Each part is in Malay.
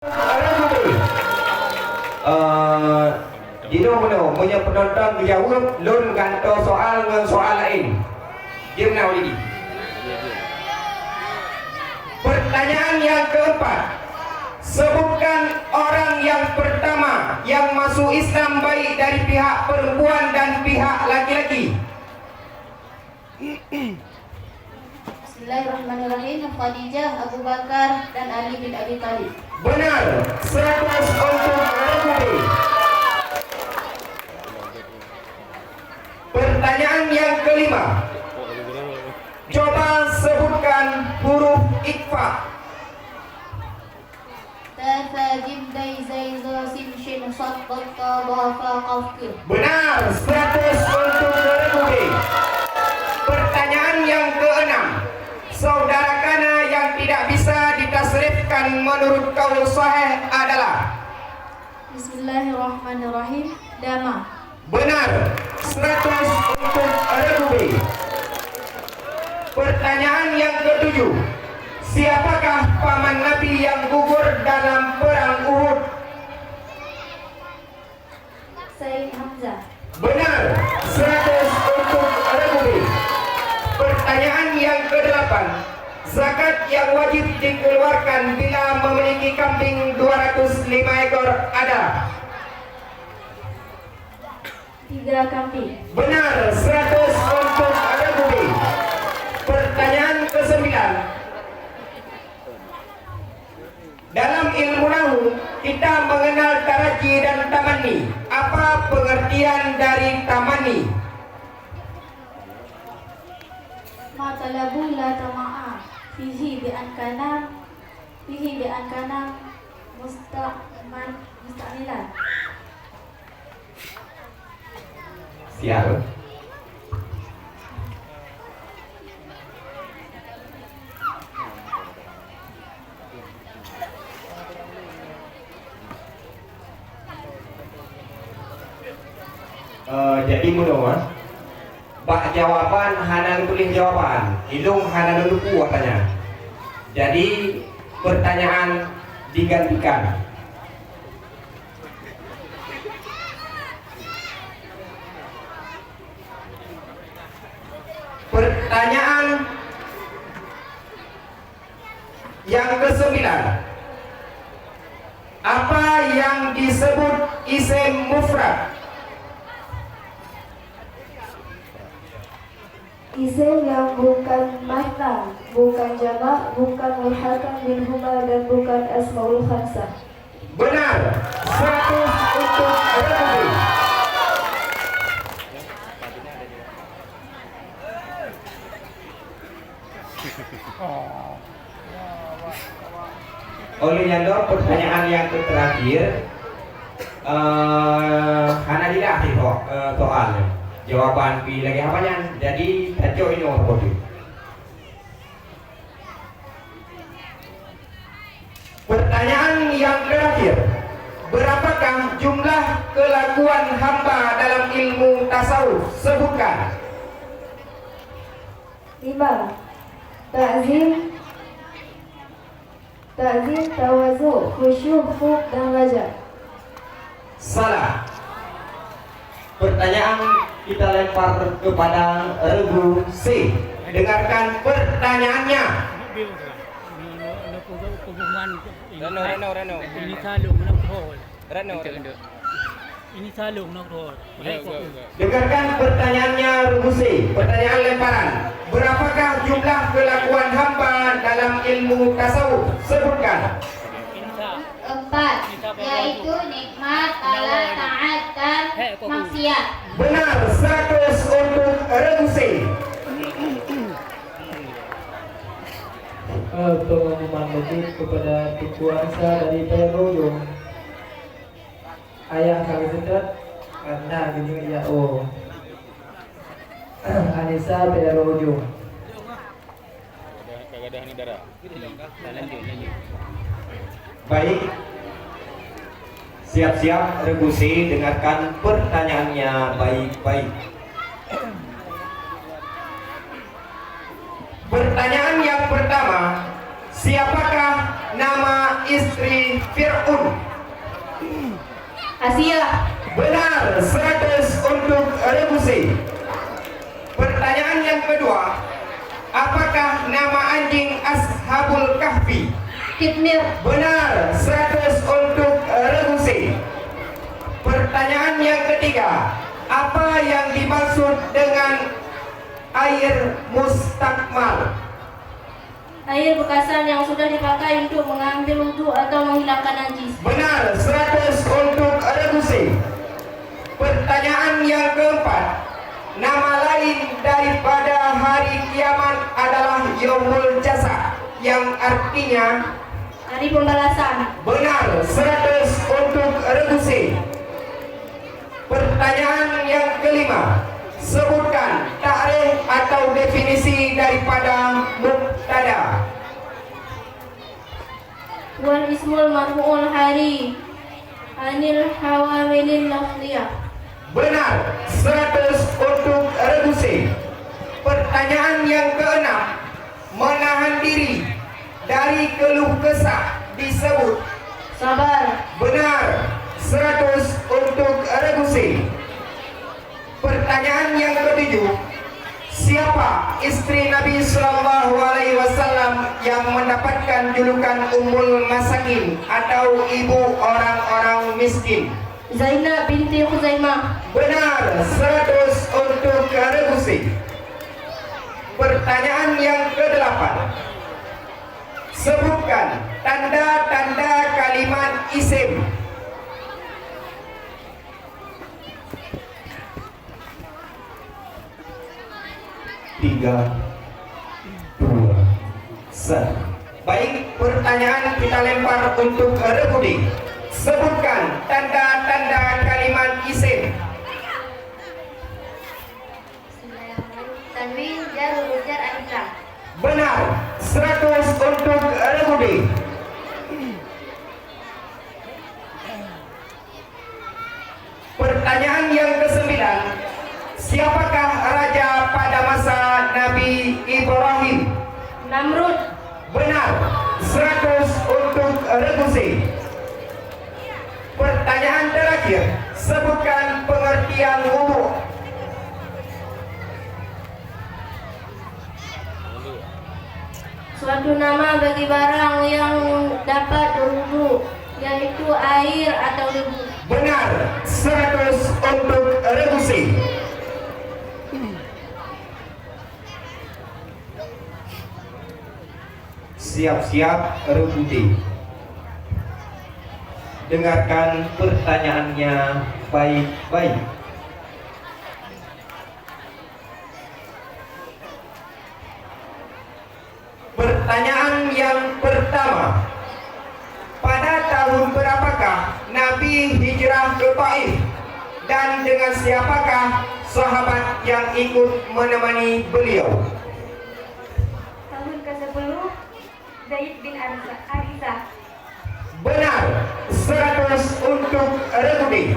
Dino meno punya penonton menjawab lun ganto soal dengan soal lain. Dia menau lagi. Pertanyaan yang keempat, sebutkan orang yang pertama yang masuk Islam baik dari pihak perempuan dan pihak laki-laki. Bismillahirrahmanirrahim. Khadijah, Abu Bakar, dan Ali bin Abi Thalib. Benar. 100 untuk Republik. Pertanyaan yang kelima, coba sebutkan huruf Iqfa. Ta, tha, jim, dai, zai, za, sin, shin, sad, dad, ta, ba, fa, qaf, kif. Benar. 100 untuk Republik. Pertanyaan yang keenam, saudara kana yang tidak bisa ditasrifkan menurut kaul sahih adalah. Bismillahirrahmanirrahim. Dama. Benar. 100 untuk Republik. Pertanyaan yang ketujuh, siapakah paman Nabi yang gugur dalam perang Uhud? Sayyid Hamzah. Benar. 100 untuk Republik. Pertanyaan yang kedelapan, zakat yang wajib dikeluarkan bila memiliki kambing 205 ekor adalah. 3 kambing. Benar. 100 untuk Republik. Pertanyaan ke-9, dalam ilmu nahwu kita mengenal taraji dan tamani. Apa pengertian dari tamani? Ma talabu la tama'a. Fihi bi an kana musta'milan. Sial. Jadi menurut bak jawaban hana tulis jawaban, ilung hana dulu katanya. Jadi pertanyaan digantikan. Pertanyaan yang ke-9, apa yang disebut isim mufrad? Isim yang bukan masna, bukan jamak, bukan mulhakan minhuma, dan bukan asmaul khamsah. Benar. 100 untuk Republik. Oleh Yando, pertanyaan yang terakhir, hana tidak sih soalnya. Jawaban pilih lagi apanya? Jadi tajuk ini orang bodoh. Pertanyaan yang terakhir, berapakah jumlah kelakuan hamba dalam ilmu tasawuf? Sebutkan. 5. Ta'zim, tawazu, khusyuk, khuf, dan raja. Salah. Pertanyaan kita lempar kepada regu C. Dengarkan pertanyaannya. Rano. Ini salung nak hol. Rano. Ini salung nak hol. Dengarkan pertanyaannya regu C. Pertanyaan lemparan. Berapakah jumlah kelakuan hamba dalam ilmu tasawuf? Sebutkan. 4, yaitu nikmat, taat, taat, dan maksiat. Benar. 100 untuk regu C. Pengumuman lebih kepada penguasa dari Perojong. Ayah kami sedap karena gini ya Anissa Perojong. Kagak ada darah. Lanjut. Baik. Siap-siap regu C, dengarkan pertanyaannya baik-baik. Pertanyaan yang pertama, siapakah nama istri negeri Fir'aun. Asia. Benar, 100 untuk Rebusi. Pertanyaan yang kedua, apakah nama anjing Ashabul Kahfi? Kitmir. Benar, 100 untuk Rebusi. Pertanyaan yang ketiga, apa yang dimaksud dengan air mustakmal? Air bekasan yang sudah dipakai untuk mengambil wudhu atau menghilangkan najis. Benar, 100 untuk Rebusi. Pertanyaan yang keempat, nama lain daripada hari kiamat adalah Yaumul Jasa, yang artinya Hari pembalasan. benar, 100 untuk Rebusi. Pertanyaan yang kelima, sebutkan takrif atau definisi daripada mubtada. Wal ismul marfu'ul hari anil hawamilil lafziyah. Benar, 100 untuk Rebusi. Pertanyaan yang keenam, menahan diri dari keluh kesah disebut Sabar. benar, 100 untuk Rebusi. Pertanyaan yang ketujuh, siapa istri Nabi Sallallahu Alaihi Wasallam yang mendapatkan julukan Ummul Masakin atau ibu orang-orang miskin? Zainab binti Khuzaimah. Benar, 100 untuk Rebusi. Pertanyaan yang kedelapan, sebutkan tanda-tanda kalimat isim. Tiga, dua, satu. Baik, pertanyaan kita lempar untuk Rebudi. Sebutkan tanda-tanda kalimat isim. Tanwin, jar, huruf jar, alif lam. Benar, 100 untuk Rebudi. Pertanyaan yang kesembilan, siapakah raja pada masa Nabi Ibrahim? Namrud. Benar, 100 untuk Rebusi. Pertanyaan terakhir, sebutkan pengertian wudu. Suatu nama bagi barang yang dapat berwudu, yaitu air atau debu. Benar, 100 untuk Rebusi. Siap-siap Rebudi. Dengarkan pertanyaannya baik-baik. Pertanyaan yang pertama, pada tahun berapakah Nabi hijrah ke Taif dan dengan siapakah sahabat yang ikut menemani beliau? Tahun ke-10, Zaid bin Arisa. Benar, 100 untuk Rebudi.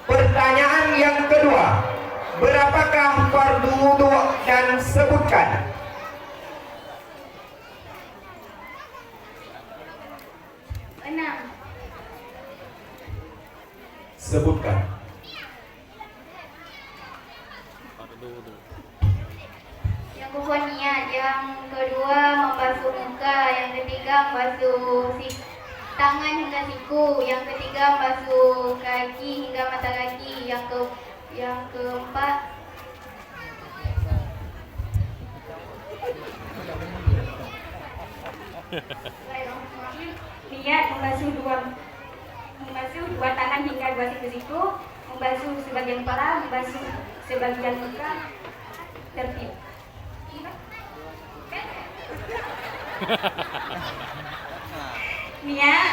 Pertanyaan yang kedua, berapakah fardu wudu dan sebutkan? Sebutkan. Yang kedua niat, yang kedua membasuh muka, yang ketiga membasuh tangan hingga siku, yang ketiga membasuh kaki hingga mata kaki, yang keempat Niat membasuh dua tangan hingga dua siku-siku, membasuh sebagian kepala, membasuh sebagian muka, tertib. Niat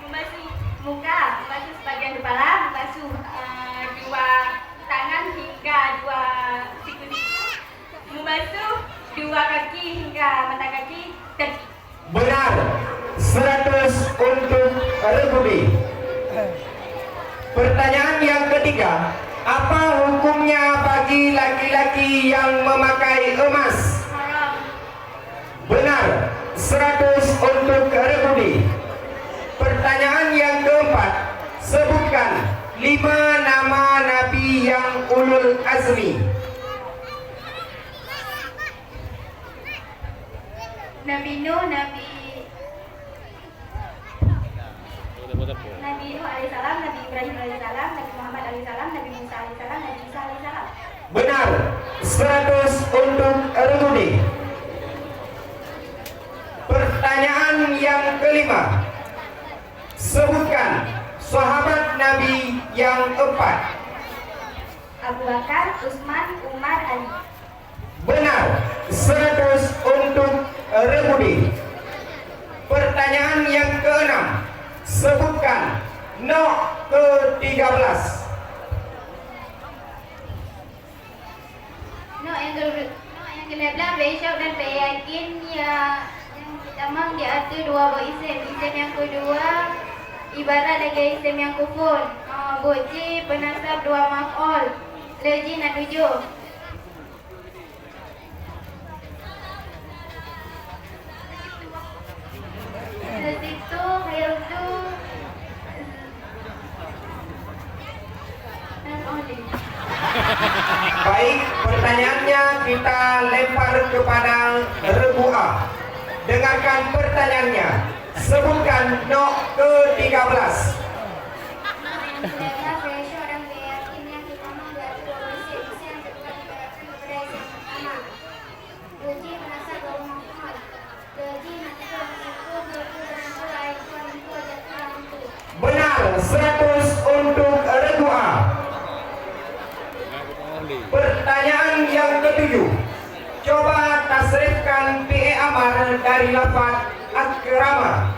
membasuh muka, membasuh sebagian kepala, membasuh dua tangan hingga dua siku-siku, membasuh dua kaki hingga mata kaki, tertib. Benar, 100 untuk Rebudi. Pertanyaan yang ketiga, apa hukumnya bagi laki-laki yang memakai emas? haram. Benar, 100 untuk Rebudi. Pertanyaan yang keempat, sebutkan 5 nama Nabi yang ulul azmi. Nabi Nuh, Nabi Putar-putar po. Nabi Nuh alaihissalam, Nabi Ibrahim alaihissalam, Nabi Muhammad alaihissalam, Nabi Musa alaihissalam, Nabi Isa alaihissalam. Benar, 100 untuk Rebudi. Pertanyaan yang kelima, sebutkan sahabat Nabi yang 4. Abu Bakar, Utsman, Umar, Ali. Benar, 100 untuk Rebudi. Pertanyaan yang keenam, sebutkan Nuh ke-13. Nuh yang ke-11 Baisyaf dan Bayakin yang pertama diatur 2 buah isim. Isim yang kedua ibarat lagi isim yang kufur. Boji penasab 2 maf'ul. Leji nak 7. Situ khairul tu dan oli. Baik, pertanyaannya kita lempar kepada Rebu'ah. Dengarkan pertanyaannya. Sebutkan Nuh ke-13. Benar, 100 untuk Rebu'ah. Pertanyaan yang ketujuh, coba tasrifkan fi'il amar dari lafaz akrama.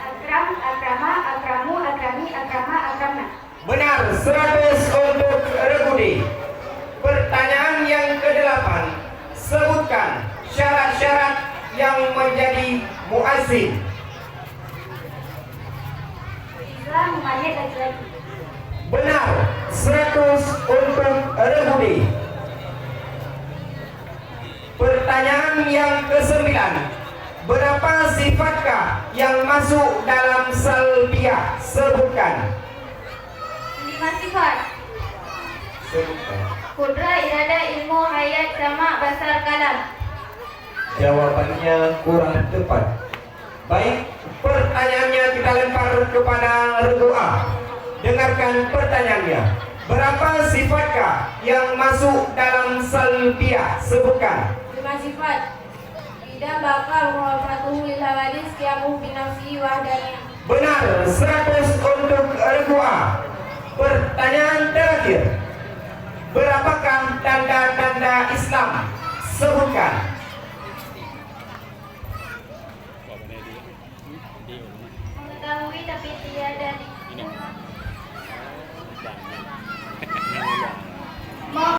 Akram, akrama, akramu, akrami, akrama, akramna. Benar, 100 untuk Rebudi. Pertanyaan yang kedelapan, sebutkan syarat-syarat yang menjadi muazzin. Islam memayat laki-laki. Benar, 100 untuk Rebudi. Pertanyaan yang kesembilan, berapa sifatkah yang masuk dalam salbiyah? Sebutkan. 5 sifat. Sebutkan. Kudrat, iradah, ilmu, hayat, sama, basar, kalam. Jawabannya kurang tepat. Baik, pertanyaannya kita lempar kepada Rebu'ah. Dengarkan pertanyaannya. Berapa sifatkah yang masuk dalam salbiyah? Sebutkan. 5 sifat. Tidak bakal muhafatuhu lil hawadis qiyamuhu binafsihi wahdaniyah. Benar, 100 untuk Rebu'ah. Pertanyaan terakhir, berapakah tanda-tanda Islam? Sebutkan.